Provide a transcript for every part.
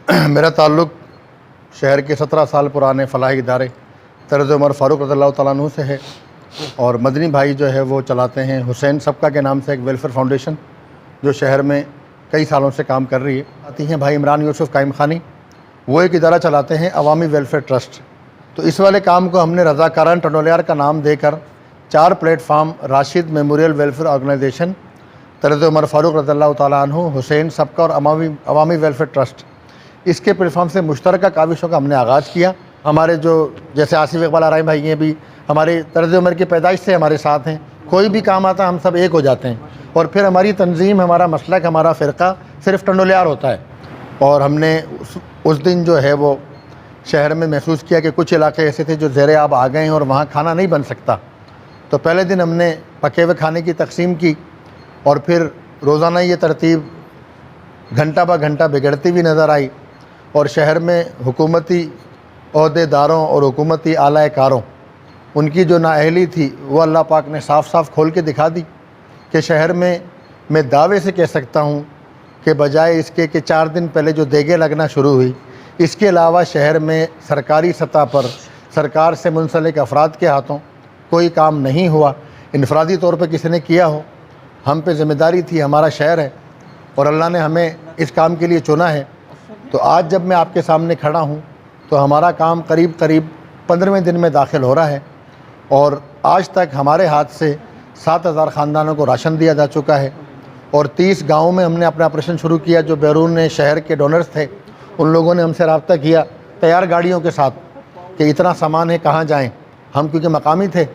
मेरा ताल्लुक़ शहर के 17 साल पुराने फलाही इदारे तर्ज़ उमर फ़ारूक रज़ियल्लाहु तआला अन्हु से है और मदनी भाई जो है वो चलाते हैं हुसैन सबका के नाम से एक वेलफेयर फाउंडेशन जो शहर में कई सालों से काम कर रही है। आती हैं भाई इमरान यूसुफ कायम खानी, वो एक इदारा चलाते हैं अवामी वेलफेयर ट्रस्ट। तो इस वाले काम को हमने रज़ाकारान टंडोलियार का नाम देकर 4 platform Rashid memorial welfare organisation, तर्ज़ उमर फ़ारूक रज़ियल्लाहु तआला अन्हु, हुसैन सबका और अवामी वेलफेयर ट्रस्ट, इसके प्लेटफॉर्म से मुश्तरका काविशों का हमने आगाज़ किया। हमारे जो जैसे आसिफ इकबाल आराई भाई हैं भी हमारे तर्ज़ उमर की पैदाइश से हमारे साथ हैं, कोई भी काम आता हम सब एक हो जाते हैं। और फिर हमारी तंजीम, हमारा मसलक, हमारा फ़िरका सिर्फ टंडोलियार होता है। और हमने उस दिन जो है वो शहर में महसूस किया कि कुछ इलाके ऐसे थे जो ज़ेरे आब आ गए हैं और वहाँ खाना नहीं बन सकता। तो पहले दिन हमने पके हुए खाने की तकसीम की और फिर रोज़ाना ये तरतीब घंटा ब घंटा बिगड़ती हुई नज़र आई और शहर में हुकूमती अहदेदारों और हुकूमती आला कारों उनकी जो नाअहली थी वो अल्लाह पाक ने साफ़ साफ़ खोल के दिखा दी कि शहर में मैं दावे से कह सकता हूँ कि बजाय इसके कि 4 दिन पहले जो देगे लगना शुरू हुई, इसके अलावा शहर में सरकारी सतह पर सरकार से मुंसलिक अफराद के हाथों कोई काम नहीं हुआ। इनफरादी तौर पर किसी ने किया हो, हम पे ज़िम्मेदारी थी, हमारा शहर है और अल्लाह ने हमें इस काम के लिए चुना है। तो आज जब मैं आपके सामने खड़ा हूँ तो हमारा काम करीब 15वें दिन में दाखिल हो रहा है और आज तक हमारे हाथ से 7000 ख़ानदानों को राशन दिया जा चुका है और 30 गाँवों में हमने अपना ऑपरेशन शुरू किया। जो बैरून शहर के डोनर्स थे उन लोगों ने हमसे रब्ता किया तैयार गाड़ियों के साथ कि इतना सामान है, कहाँ जाएँ। हम क्योंकि मकामी थे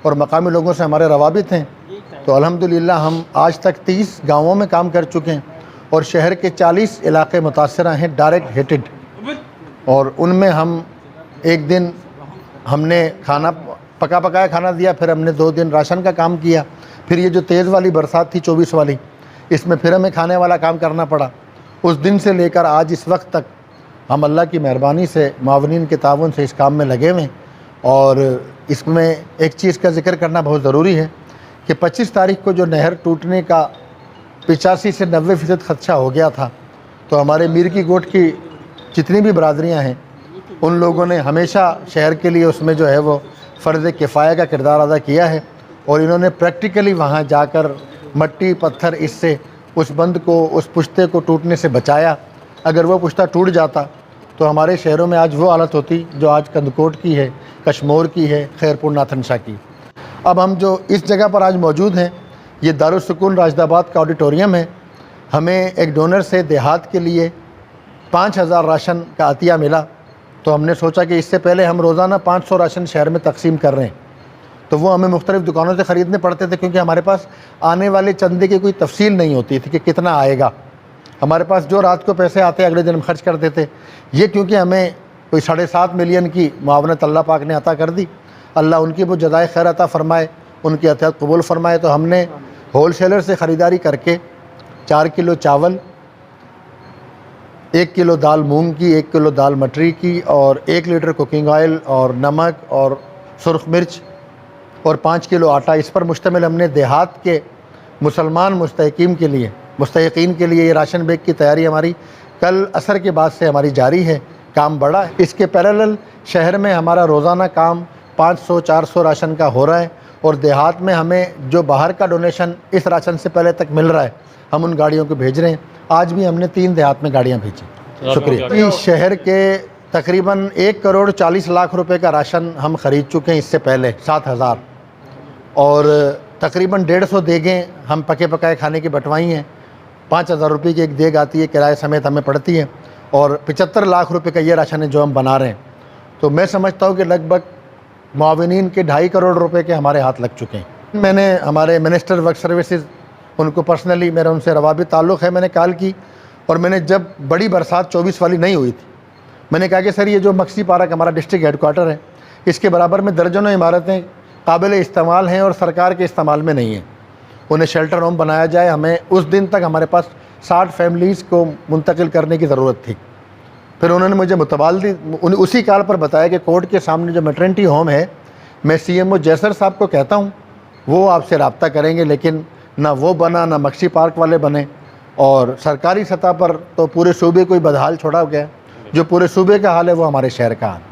और मकामी लोगों से हमारे रवाबित हैं, तो अल्हम्दुलिल्लाह हम आज तक 30 गाँवों में काम कर चुके हैं और शहर के 40 इलाके मुतासरा हैं डायरेक्ट हिटेड। और उनमें हम एक दिन हमने खाना पकाया खाना दिया, फिर हमने 2 दिन राशन का काम किया, फिर ये जो तेज़ वाली बरसात थी 24 वाली, इसमें फिर हमें खाने वाला काम करना पड़ा। उस दिन से लेकर आज इस वक्त तक हम अल्लाह की मेहरबानी से मावनीन के ताउन से इस काम में लगे हुए हैं। और इसमें एक चीज़ का ज़िक्र करना बहुत ज़रूरी है कि 25 तारीख को जो नहर टूटने का 85 से 90% खदशा हो गया था, तो हमारे मीर की गोट की जितनी भी बरादरियां हैं उन लोगों ने हमेशा शहर के लिए उसमें जो है वो फ़र्ज़ किफ़ाया का किरदार अदा किया है और इन्होंने प्रैक्टिकली वहाँ जाकर मट्टी पत्थर इससे उस बंद को, उस पुश्ते को टूटने से बचाया। अगर वो पुश्ता टूट जाता तो हमारे शहरों में आज वो हालत होती जो आज कंदकोट की है, कश्मोर की है, खैरपुर नाथनशाह की। अब हम जो इस जगह पर आज मौजूद हैं, ये दारुस्सुकून राशिदाबाद का ऑडिटोरियम है। हमें एक डोनर से देहात के लिए 5000 राशन का अतिया मिला, तो हमने सोचा कि इससे पहले हम रोज़ाना 500 राशन शहर में तकसीम कर रहे हैं, तो वो हमें मुख्तलिफ़ दुकानों से ख़रीदने पड़ते थे क्योंकि हमारे पास आने वाले चंदे की कोई तफसील नहीं होती थी कि कितना आएगा। हमारे पास जो रात को पैसे आते अगले दिन हम खर्च कर देते। ये क्योंकि हमें कोई 7.5 मिलियन की मुआवनत अल्लाह पाक ने अता कर दी, अल्लाह उनकी वो जज़ाए खैर अता फ़रमाए, उनकी अतियात कबूल फ़रमाए। तो हमने होल सेलर से ख़रीदारी करके 4 किलो चावल, 1 किलो दाल मूंग की, 1 किलो दाल मटरी की और 1 लीटर कुकिंग ऑयल और नमक और सुर्ख मिर्च और 5 किलो आटा, इस पर मुश्तमिल हमने देहात के मुसलमान मुस्तहिकीन के लिए ये राशन बैग की तैयारी हमारी कल असर के बाद से हमारी जारी है। काम बढ़ा है। इसके पैरेलल शहर में हमारा रोज़ाना काम 500-400 राशन का हो रहा है और देहात में हमें जो बाहर का डोनेशन इस राशन से पहले तक मिल रहा है, हम उन गाड़ियों को भेज रहे हैं। आज भी हमने 3 देहात में गाड़ियाँ भेजी। शुक्रिया। इस शहर के तकरीबन 1,40,00,000 रुपए का राशन हम ख़रीद चुके हैं इससे पहले 7,000 और तकरीबन 150 देगें हम पके पकाए खाने की बंटवाई हैं। 5,000 रुपये की एक देग आती है, किराए समेत हमें पड़ती है और 75 लाख रुपए का ये राशन है जो हम बना रहे हैं। तो मैं समझता हूँ कि लगभग मुआविनीन के 2.5 करोड़ रुपए के हमारे हाथ लग चुके हैं। मैंने हमारे मिनिस्टर वर्क सर्विसेज, उनको पर्सनली मेरा उनसे रवाबित ताल्लुक़ है, मैंने कॉल की और मैंने जब बड़ी बरसात 24 वाली नहीं हुई थी, मैंने कहा कि सर ये जो मक्सी पार्क हमारा डिस्ट्रिक्ट हेडक्वार्टर है, इसके बराबर में दर्जनों इमारतें काबिल इस्तेमाल हैं और सरकार के इस्तेमाल में नहीं हैं, उन्हें शेल्टर होम बनाया जाए। हमें उस दिन तक हमारे पास 60 फैमिलीज़ को मुंतकिल करने की ज़रूरत थी। फिर उन्होंने मुझे मुतबादली उसी कॉल पर बताया कि कोर्ट के सामने जो मैटरनिटी होम है, मैं CMO जैसर साहब को कहता हूँ वो आपसे रब्ता करेंगे, लेकिन ना वो बना, ना मक्सी पार्क वाले बने और सरकारी सतह पर तो पूरे सूबे को ही बदहाल छोड़ा गया। जो पूरे सूबे का हाल है वो हमारे शहर का हाल है।